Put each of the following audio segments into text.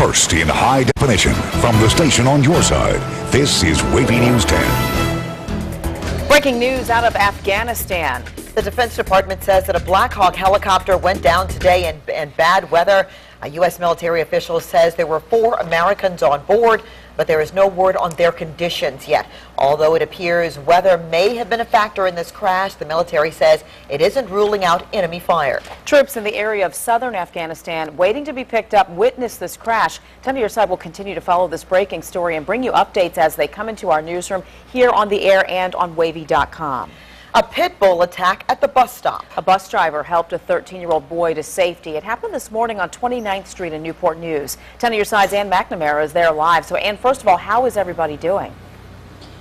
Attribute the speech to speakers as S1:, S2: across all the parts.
S1: First in high definition from the station on your side, this is WAVY News 10.
S2: Breaking news out of Afghanistan. The Defense Department says that a Black Hawk helicopter went down today in bad weather. A U.S. military official says there were 4 Americans on board, but there is no word on their conditions yet. Although it appears weather may have been a factor in this crash, the military says it isn't ruling out enemy fire. Troops in the area of southern Afghanistan waiting to be picked up witnessed this crash. 10 to your side will continue to follow this breaking story and bring you updates as they come into our newsroom here on the air and on WAVY.com. A pit bull attack at the bus stop. A bus driver helped a 13-year-old boy to safety. It happened this morning on 29th Street in Newport News. 10 to your side's Ann McNamara is there live. So, Ann, first of all, how is everybody doing?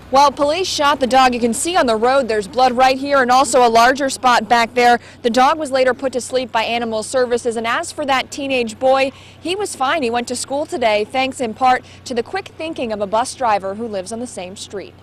S3: Well, police shot the dog. You can see on the road there's blood right here and also a larger spot back there. The dog was later put to sleep by Animal Services. And as for that teenage boy, he was fine. He went to school today, thanks in part to the quick thinking of a bus driver who lives on the same street.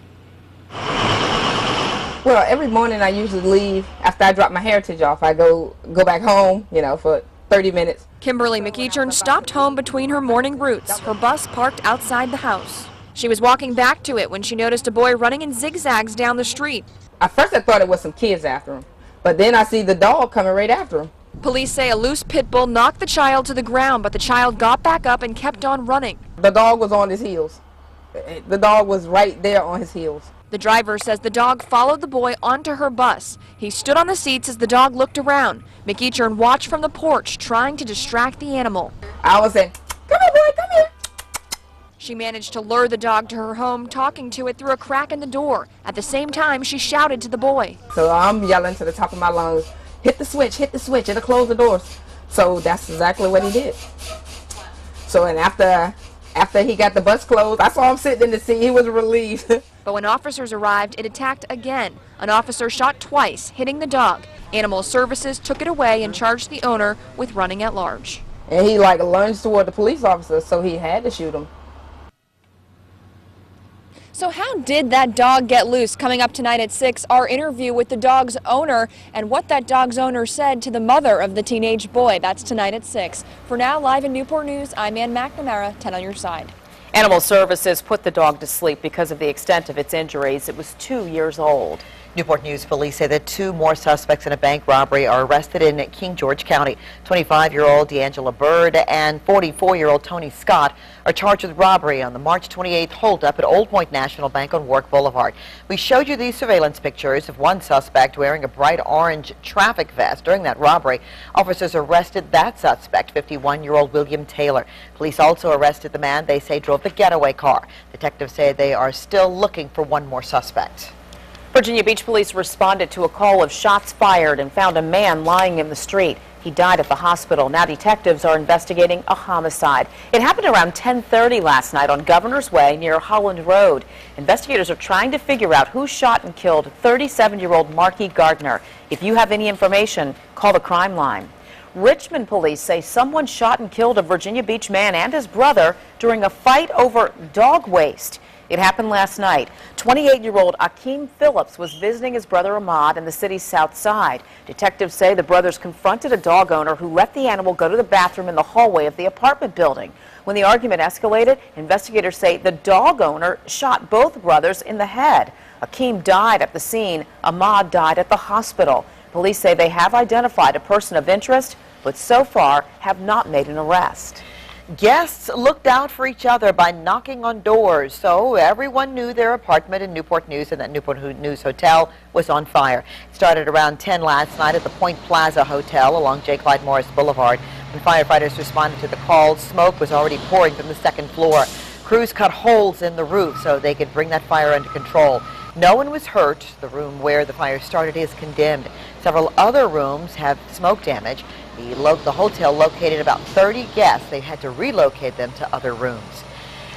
S4: Well, every morning I usually leave after I drop my heritage off. I go back home, for 30 minutes.
S3: Kimberly McEachern stopped home between her morning routes, her bus parked outside the house. She was walking back to it when she noticed a boy running in zigzags down the street.
S4: At first I thought it was some kids after him, but then I see the dog coming right after him.
S3: Police say a loose pit bull knocked the child to the ground, but the child got back up and kept on running.
S4: The dog was on his heels. The dog was right there on his heels.
S3: The driver says the dog followed the boy onto her bus. He stood on the seats as the dog looked around. McEachern watched from the porch, trying to distract the animal.
S4: I was saying, "Come here, boy, come here."
S3: She managed to lure the dog to her home, talking to it through a crack in the door. At the same time, she shouted to the boy.
S4: So I'm yelling to the top of my lungs, hit the switch, it'll close the doors. So that's exactly what he did. So, and after he got the bus closed, I saw him sitting in the seat. He was relieved.
S3: But when officers arrived, it attacked again. An officer shot twice, hitting the dog. Animal Services took it away and charged the owner with running at large.
S4: And he lunged toward the police officer, so he had to shoot him.
S3: So how did that dog get loose? Coming up tonight at 6, our interview with the dog's owner and what that dog's owner said to the mother of the teenage boy. That's tonight at 6. For now, live in Newport News, I'm Ann McNamara, 10 on your side.
S2: Animal Services put the dog to sleep because of the extent of its injuries. It was 2 years old. Newport News police say that 2 more suspects in a bank robbery are arrested in King George County. 25-year-old D'Angela Bird and 44-year-old Tony Scott are charged with robbery on the March 28th holdup at Old Point National Bank on Work Boulevard. We showed you these surveillance pictures of one suspect wearing a bright orange traffic vest during that robbery. Officers arrested that suspect, 51-year-old William Taylor. Police also arrested the man they say drove the getaway car. Detectives say they are still looking for 1 more suspect. Virginia Beach police responded to a call of shots fired and found a man lying in the street. He died at the hospital. Now detectives are investigating a homicide. It happened around 10:30 last night on Governor's Way near Holland Road. Investigators are trying to figure out who shot and killed 37-year-old Marky Gardner. If you have any information, call the crime line. Richmond police say someone shot and killed a Virginia Beach man and his brother during a fight over dog waste. It happened last night. 28-year-old Akeem Phillips was visiting his brother Ahmad in the city's south side. Detectives say the brothers confronted a dog owner who let the animal go to the bathroom in the hallway of the apartment building. When the argument escalated, investigators say the dog owner shot both brothers in the head. Akeem died at the scene. Ahmad died at the hospital. Police say they have identified a person of interest, but so far have not made an arrest. Guests looked out for each other by knocking on doors, so everyone knew their apartment in Newport News and that Newport News Hotel was on fire. It started around 10 last night at the Point Plaza Hotel along J. Clyde Morris Boulevard. When firefighters responded to the call, smoke was already pouring from the 2nd floor. Crews cut holes in the roof so they could bring that fire under control. No one was hurt. The room where the fire started is condemned. Several other rooms have smoke damage. The hotel located about 30 guests. They had to relocate them to other rooms.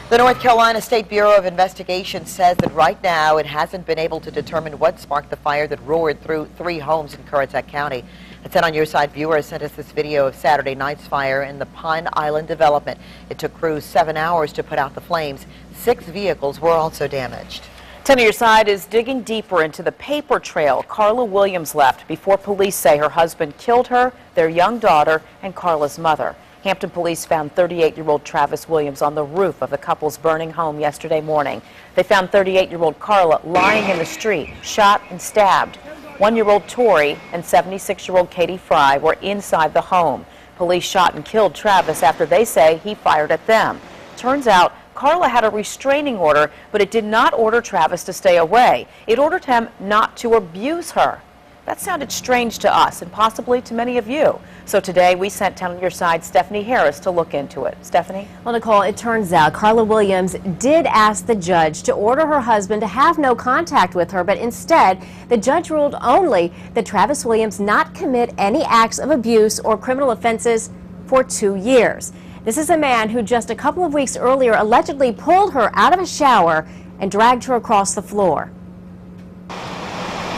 S2: The North Carolina State Bureau of Investigation says that right now it hasn't been able to determine what sparked the fire that roared through 3 homes in Currituck County. A 10 on Your Side viewer sent us this video of Saturday night's fire in the Pine Island development. It took crews 7 hours to put out the flames. 6 vehicles were also damaged. 10 on Your Side is digging deeper into the paper trail Carla Williams left before police say her husband killed her, their young daughter, and Carla's mother. Hampton police found 38-year-old Travis Williams on the roof of the couple's burning home yesterday morning. They found 38-year-old Carla lying in the street, shot and stabbed. 1-year-old Tori and 76-year-old Katie Fry were inside the home. Police shot and killed Travis after they say he fired at them. Turns out Carla had a restraining order, but it did not order Travis to stay away. It ordered him not to abuse her. That sounded strange to us and possibly to many of you. So today we sent 10 on Your Side Stephanie Harris to look into it. Stephanie?
S5: Well, Nicole, it turns out Carla Williams did ask the judge to order her husband to have no contact with her, but instead the judge ruled only that Travis Williams not commit any acts of abuse or criminal offenses for 2 years. This is a man who just a couple of weeks earlier allegedly pulled her out of a shower and dragged her across the floor.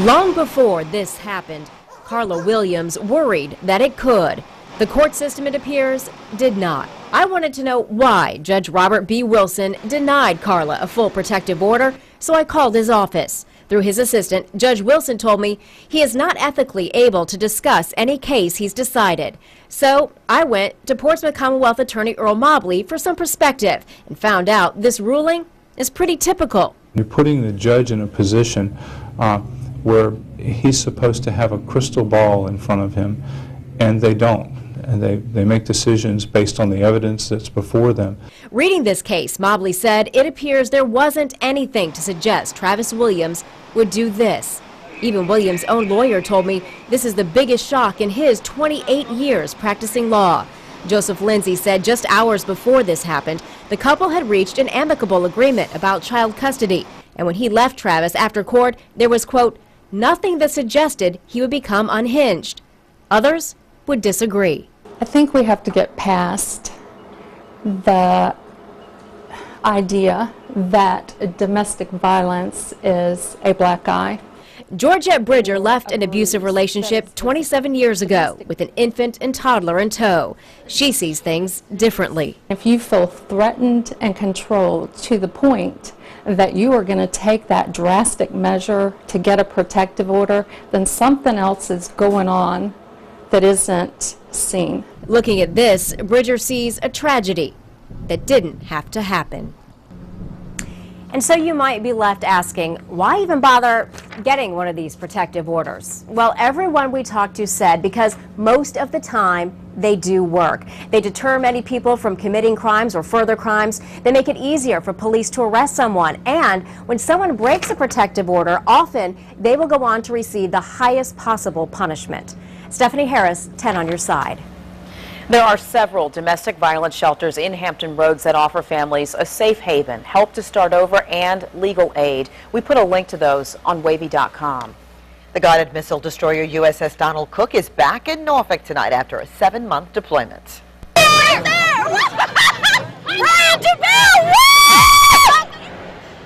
S5: Long before this happened, Carla Williams worried that it could. The court system, it appears, did not. I wanted to know why Judge Robert B. Wilson denied Carla a full protective order, so I called his office. Through his assistant, Judge Wilson told me he is not ethically able to discuss any case he's decided. So I went to Portsmouth Commonwealth Attorney Earl Mobley for some perspective and found out this ruling is pretty typical.
S6: You're putting the judge in a position where he's supposed to have a crystal ball in front of him, and they don't. And they make decisions based on the evidence that's before them.
S5: Reading this case, Mobley said it appears there wasn't anything to suggest Travis Williams would do this. Even Williams' own lawyer told me this is the biggest shock in his 28 years practicing law. Joseph Lindsay said just hours before this happened, the couple had reached an amicable agreement about child custody. And when he left Travis after court, there was, quote, nothing that suggested he would become unhinged. Others would disagree.
S7: I think we have to get past the idea that domestic violence is a black eye.
S5: Georgette Bridger left an abusive relationship 27 years ago with an infant and toddler in tow. She sees things differently.
S7: If you feel threatened and controlled to the point that you are going to take that drastic measure to get a protective order, then something else is going on that isn't seen.
S5: Looking at this, Bridger sees a tragedy that didn't have to happen. And so you might be left asking, why even bother getting one of these protective orders? Well, everyone we talked to said because most of the time they do work. They deter many people from committing crimes or further crimes. They make it easier for police to arrest someone. And when someone breaks a protective order, often they will go on to receive the highest possible punishment. Stephanie Harris, 10 on Your Side.
S2: There are several domestic violence shelters in Hampton Roads that offer families a safe haven, help to start over, and legal aid. We put a link to those on WAVY.com. The guided missile destroyer USS Donald Cook is back in Norfolk tonight after a 7-month deployment.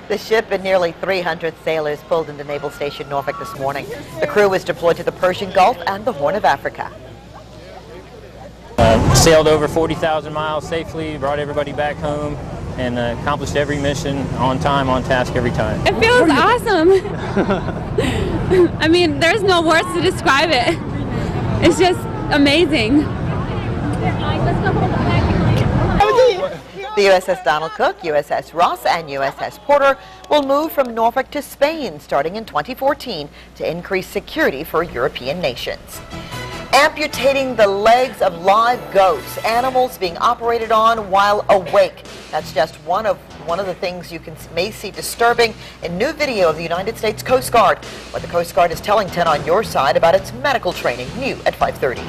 S2: The ship and nearly 300 sailors pulled into Naval Station Norfolk this morning. The crew was deployed to the Persian Gulf and the Horn of Africa.
S8: Sailed over 40,000 miles safely, brought everybody back home, and accomplished every mission on time, on task every time.
S9: It feels awesome. I mean, there's no words to describe it. It's just amazing.
S2: The USS Donald Cook, USS Ross, and USS Porter will move from Norfolk to Spain starting in 2014 to increase security for European nations. Amputating the legs of live goats, animals being operated on while awake. That's just one of the things you may see disturbing in new video of the United States Coast Guard. What the Coast Guard is telling 10 on Your Side about its medical training, new at 5:30.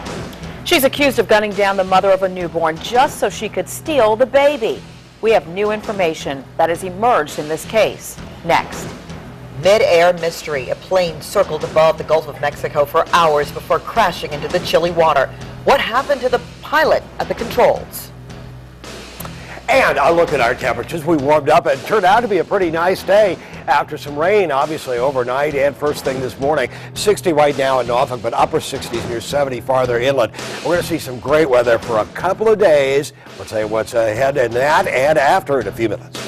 S2: She's accused of gunning down the mother of a newborn just so she could steal the baby. We have new information that has emerged in this case. Next. Mid-air mystery. A plane circled above the Gulf of Mexico for hours before crashing into the chilly water. What happened to the pilot at the controls?
S10: And a look at our temperatures. We warmed up and it turned out to be a pretty nice day after some rain, obviously overnight and first thing this morning. 60 right now in Norfolk, but upper 60s near 70 farther inland. We're going to see some great weather for a couple of days. We'll tell you what's ahead in that and after in a few minutes.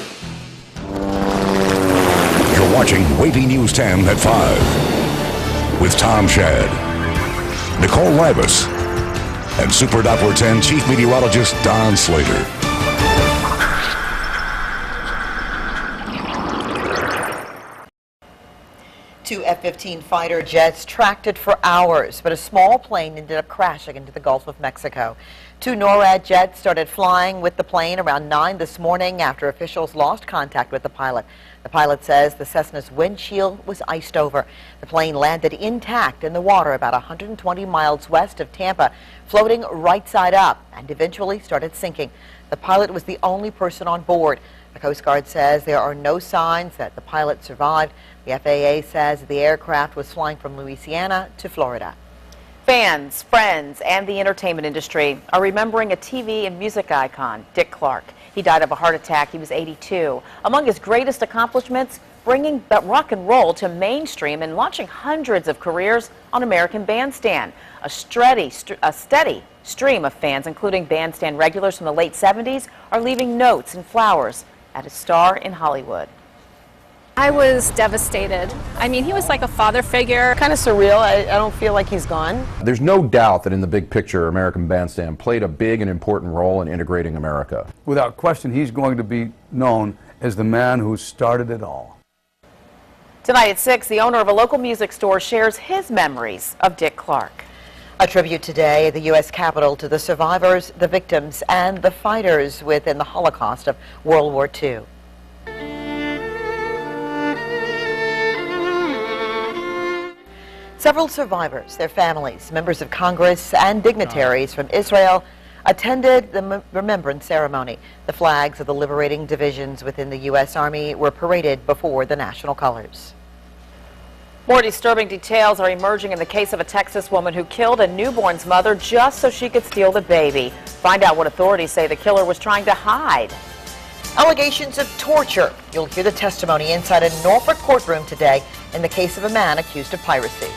S1: You're watching WAVY News 10 at 5 with Tom Shad, Nicole Libus, and Super Doppler 10 Chief Meteorologist Don Slater.
S2: Two F-15 fighter jets tracked it for hours, but a small plane ended up crashing into the Gulf of Mexico. Two NORAD jets started flying with the plane around 9 this morning after officials lost contact with the pilot. The pilot says the Cessna's windshield was iced over. The plane landed intact in the water about 120 miles west of Tampa, floating right side up, and eventually started sinking. The pilot was the only person on board. The Coast Guard says there are no signs that the pilot survived. The FAA says the aircraft was flying from Louisiana to Florida.
S11: Fans, friends, and the entertainment industry are remembering a TV and music icon, Dick Clark. He died of a heart attack. He was 82. Among his greatest accomplishments, bringing rock and roll to mainstream and launching hundreds of careers on American Bandstand. A steady stream of fans, including Bandstand regulars from the late 70s, are leaving notes and flowers at his star in Hollywood.
S12: I was devastated. I mean, he was like a father figure.
S13: Kind of surreal. I don't feel like he's gone.
S14: There's no doubt that in the big picture, American Bandstand played a big and important role in integrating America.
S15: Without question, he's going to be known as the man who started it all.
S11: Tonight at 6, the owner of a local music store shares his memories of Dick Clark.
S2: A tribute today at the U.S. Capitol to the survivors, the victims, and the fighters within the Holocaust of World War II. Several survivors, their families, members of Congress, and dignitaries from Israel attended the remembrance ceremony. The flags of the liberating divisions within the U.S. Army were paraded before the national colors.
S11: More disturbing details are emerging in the case of a Texas woman who killed a newborn's mother just so she could steal the baby. Find out what authorities say the killer was trying to hide.
S2: Allegations of torture. You'll hear the testimony inside a Norfolk courtroom today in the case of a man accused of piracy.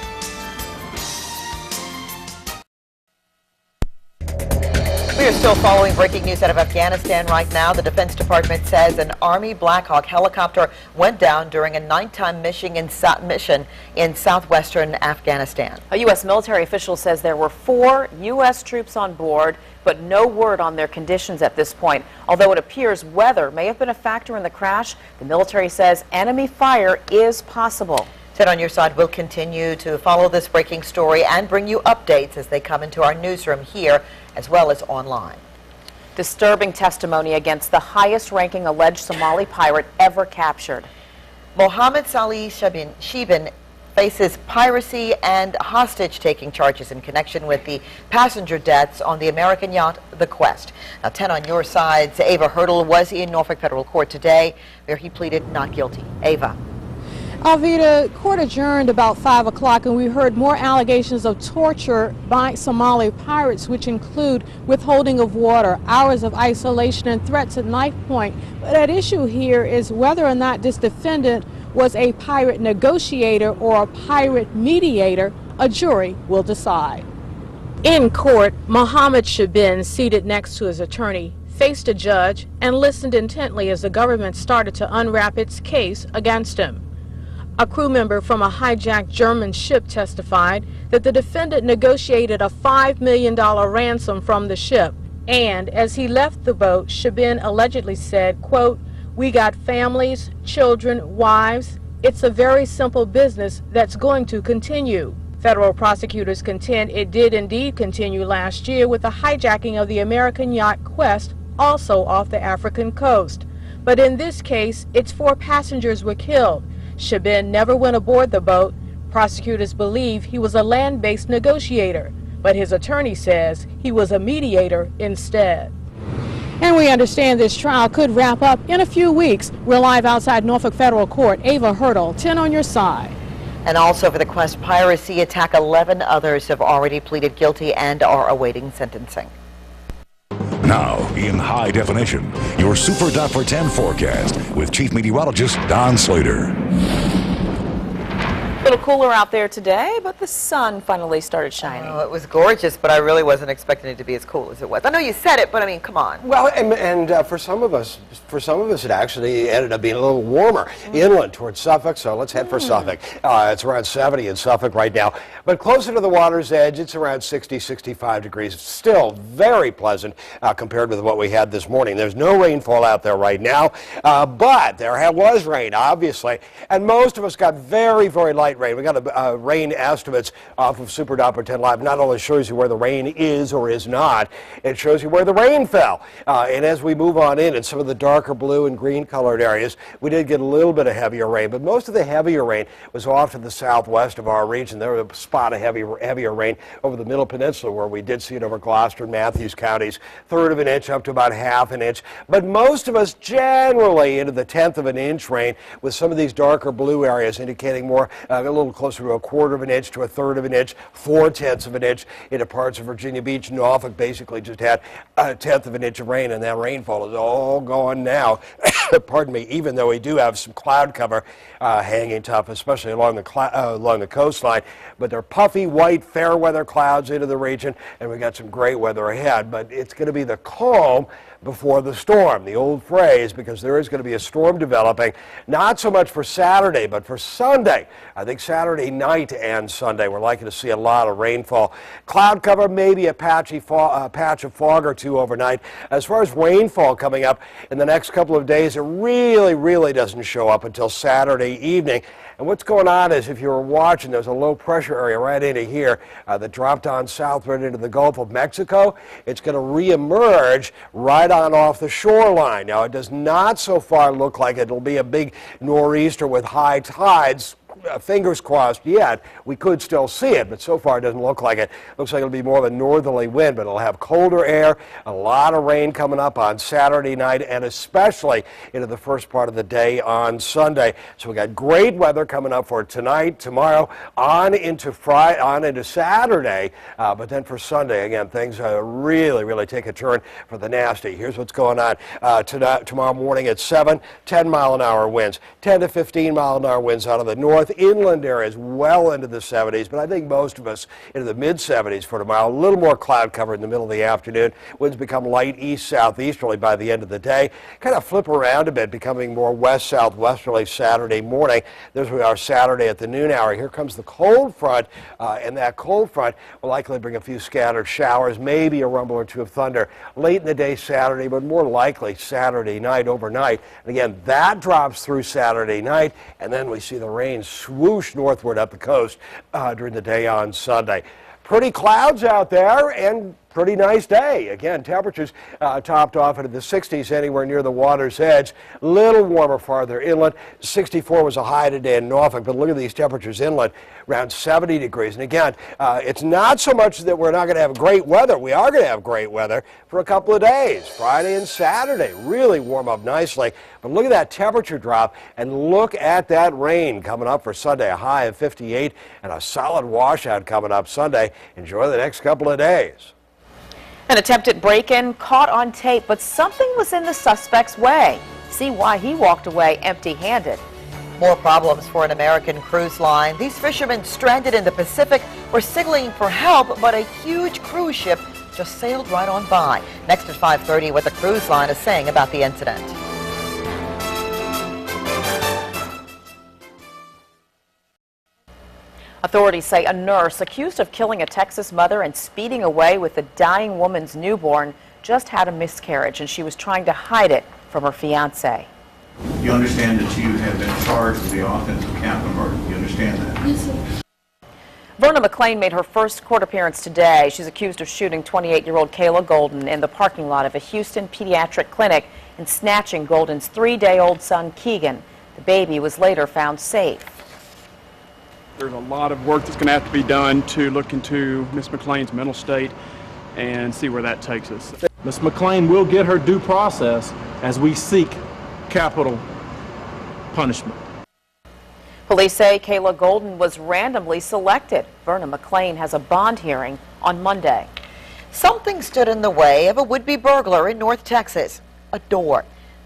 S2: We are still following breaking news out of Afghanistan right now. The Defense Department says an Army Black Hawk helicopter went down during a nighttime mission in southwestern Afghanistan.
S11: A U.S. military official says there were 4 U.S. troops on board, but no word on their conditions at this point. Although it appears weather may have been a factor in the crash, the military says enemy fire is possible.
S2: 10 on your side will continue to follow this breaking story and bring you updates as they come into our newsroom here as well as online.
S11: Disturbing testimony against the highest-ranking alleged Somali pirate ever captured.
S2: Mohammed Salih Shibin faces piracy and hostage-taking charges in connection with the passenger deaths on the American yacht, The Quest. Now, 10 on your side's Ava Hurdle was in Norfolk Federal Court today, where he pleaded not guilty. Ava.
S16: Alvita, court adjourned about 5 o'clock, and we heard more allegations of torture by Somali pirates, which include withholding of water, hours of isolation, and threats at knife point. But at issue here is whether or not this defendant was a pirate negotiator or a pirate mediator. A jury will decide. In court, Mohammed Shibin, seated next to his attorney, faced a judge and listened intently as the government started to unwrap its case against him. A crew member from a hijacked German ship testified that the defendant negotiated a $5 million ransom from the ship. And as he left the boat, Shibin allegedly said, quote, "We got families, children, wives. It's a very simple business that's going to continue." Federal prosecutors contend it did indeed continue last year with the hijacking of the American yacht Quest, also off the African coast. But in this case, its 4 passengers were killed. Shibin never went aboard the boat. Prosecutors believe he was a land-based negotiator, but his attorney says he was a mediator instead. And we understand this trial could wrap up in a few weeks. We're live outside Norfolk Federal Court. Ava Hurdle, 10 on your side.
S2: And also for the Quest piracy attack, 11 others have already pleaded guilty and are awaiting sentencing.
S1: Now, in high definition, your Super Doppler 10 forecast with Chief Meteorologist Don Slater.
S11: little cooler out there today, but the sun finally started shining.
S2: Oh, it was gorgeous, but I really wasn't expecting it to be as cool as it was. I know you said it, but I mean, come on.
S10: Well, and for some of us, it actually ended up being a little warmer inland towards Suffolk. So let's head for Suffolk. It's around 70 in Suffolk right now, but closer to the water's edge, it's around 60, 65 degrees. Still very pleasant compared with what we had this morning. There's no rainfall out there right now, but there was rain, obviously, and most of us got very, very light rain. We got rain estimates off of Super Doppler 10 Live. Not only shows you where the rain is or is not, it shows you where the rain fell. And as we move on in some of the darker blue and green colored areas, we did get a little bit of heavier rain, but most of the heavier rain was off to the southwest of our region. There was a spot of heavier rain over the Middle Peninsula where we did see it over Gloucester and Matthews counties, 1/3 of an inch up to about 1/2 an inch. But most of us generally into the 1/10 of an inch rain, with some of these darker blue areas indicating more a little closer to 1/4 of an inch to 1/3 of an inch, 4/10 of an inch into parts of Virginia Beach. Norfolk basically just had 1/10 of an inch of rain, and that rainfall is all gone now. Pardon me, even though we do have some cloud cover hanging tough, especially along the coastline. But they're puffy, white, fair weather clouds into the region, and we got some great weather ahead. But it's going to be the calm before the storm, the old phrase, because there is going to be a storm developing, not so much for Saturday, but for Sunday. I think Saturday night and Sunday, we're likely to see a lot of rainfall. Cloud cover, maybe a patch of fog or two overnight. As far as rainfall coming up in the next couple of days, it really doesn't show up until Saturday evening. And what's going on is, if you were watching, there's a low pressure area right into here that dropped on southward into the Gulf of Mexico. It's going to reemerge right on off the shoreline. Now, it does not so far look like it'll be a big nor'easter with high tides. Fingers crossed yet. We could still see it, but so far it doesn't look like it. Looks like it'll be more of a northerly wind, but it'll have colder air, a lot of rain coming up on Saturday night, and especially into the first part of the day on Sunday. So we got great weather coming up for tonight, tomorrow, on into Saturday, but then for Sunday, again, things really take a turn for the nasty. Here's what's going on tomorrow morning at 7, 10-mile-an-hour winds, 10 to 15-mile-an-hour winds out of the north. Inland areas well into the 70s, but I think most of us into the mid-70s for tomorrow. A little more cloud cover in the middle of the afternoon. Winds become light east-southeasterly by the end of the day. Kind of flip around a bit, becoming more west-southwesterly Saturday morning. There's where we are Saturday at the noon hour. Here comes the cold front, and that cold front will likely bring a few scattered showers, maybe a rumble or two of thunder late in the day Saturday, but more likely Saturday night, overnight. And again, that drops through Saturday night, and then we see the rain swoosh northward up the coast during the day on Sunday. Pretty clouds out there and pretty nice day. Again, temperatures topped off into the 60s anywhere near the water's edge. Little warmer farther inland. 64 was a high today in Norfolk, but look at these temperatures inland, around 70 degrees. And again, it's not so much that we're not going to have great weather. We are going to have great weather for a couple of days. Friday and Saturday really warm up nicely. But look at that temperature drop, and look at that rain coming up for Sunday. A high of 58 and a solid washout coming up Sunday. Enjoy the next couple of days.
S11: An attempted break-in caught on tape, but something was in the suspect's way. See why he walked away empty-handed.
S2: More problems for an American cruise line. These fishermen stranded in the Pacific were signaling for help, but a huge cruise ship just sailed right on by. Next at 5:30, what the cruise line is saying about the incident.
S11: Authorities say a nurse accused of killing a Texas mother and speeding away with the dying woman's newborn just had a miscarriage, and she was trying to hide it from her fiancé.
S17: You understand that you have been charged with the offense of capital murder. You understand that? Yes, sir.
S11: Verna McLean made her first court appearance today. She's accused of shooting 28-year-old Kayla Golden in the parking lot of a Houston pediatric clinic and snatching Golden's 3-day-old son, Keegan. The baby was later found safe.
S18: There's a lot of work that's going to have to be done to look into Ms. McLean's mental state and see where that takes us.
S19: Ms. McLean will get her due process as we seek capital punishment.
S11: Police say Kayla Golden was randomly selected. Verna McLean has a bond hearing on Monday.
S2: Something stood in the way of a would-be burglar in North Texas. A door.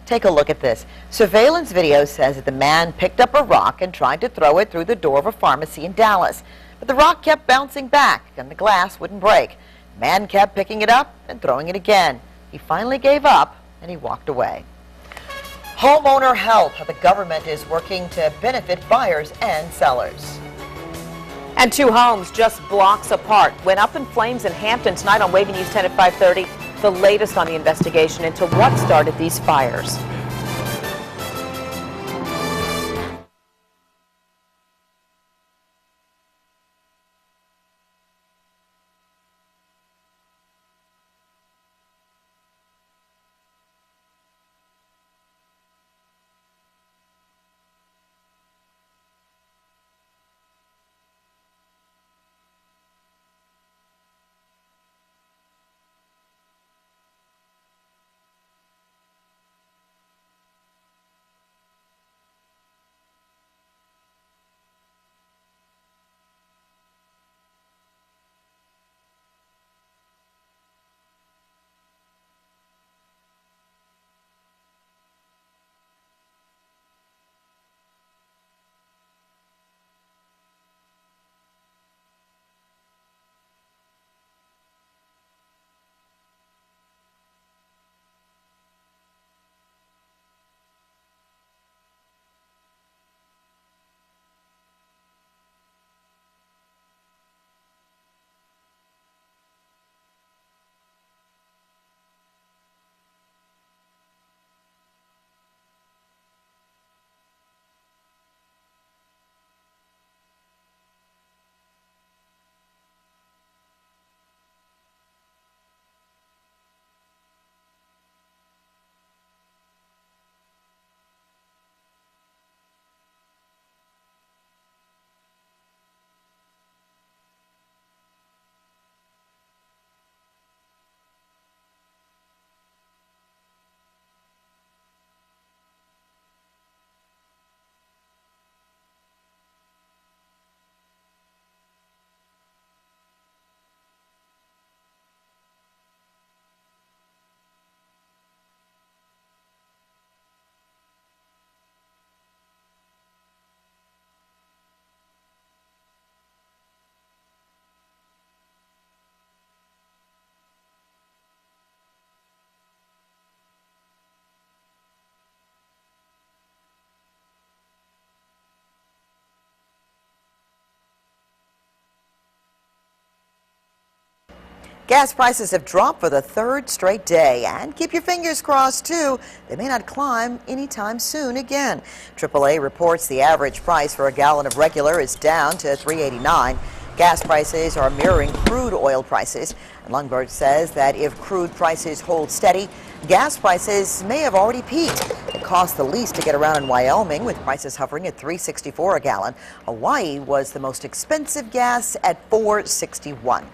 S2: Take a look at this. Surveillance video says that the man picked up a rock and tried to throw it through the door of a pharmacy in Dallas. But the rock kept bouncing back and the glass wouldn't break. The man kept picking it up and throwing it again. He finally gave up and he walked away. Homeowner help. The government is working to benefit buyers and sellers. And two homes just blocks apart went up in flames in Hampton tonight on WAVY News 10 at 5:30. The latest on the investigation into what started these fires. Gas prices have dropped for the third straight day, and keep your fingers crossed too. They may not climb anytime soon again. AAA reports the average price for a gallon of regular is down to $3.89. Gas prices are mirroring crude oil prices. And Lundberg says that if crude prices hold steady, gas prices may have already peaked. It costs the least to get around in Wyoming, with prices hovering at $3.64 a gallon. Hawaii was the most expensive gas at $4.61.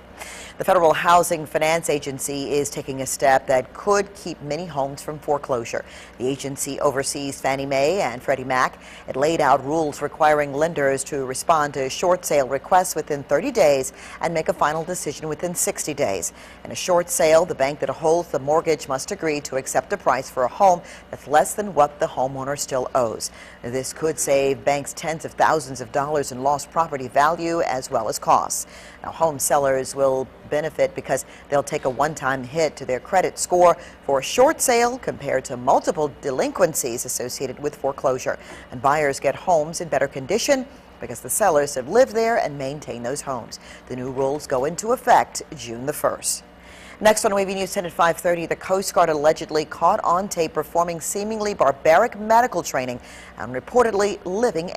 S2: The Federal Housing Finance Agency is taking a step that could keep many homes from foreclosure. The agency oversees Fannie Mae and Freddie Mac. It laid out rules requiring lenders to respond to short sale requests within 30 days and make a final decision within 60 days. In a short sale, the bank that holds the mortgage must agree to accept a price for a home that's less than what the homeowner still owes. This could save banks tens of thousands of dollars in lost property value as well as costs. Now, home sellers will benefit because they'll take a one-time hit to their credit score for a short sale compared to multiple delinquencies associated with foreclosure. And buyers get homes in better condition because the sellers have lived there and maintained those homes. The new rules go into effect June the 1st. Next on WAVY News 10 at 5:30, the Coast Guard allegedly caught on tape performing seemingly barbaric medical training and reportedly living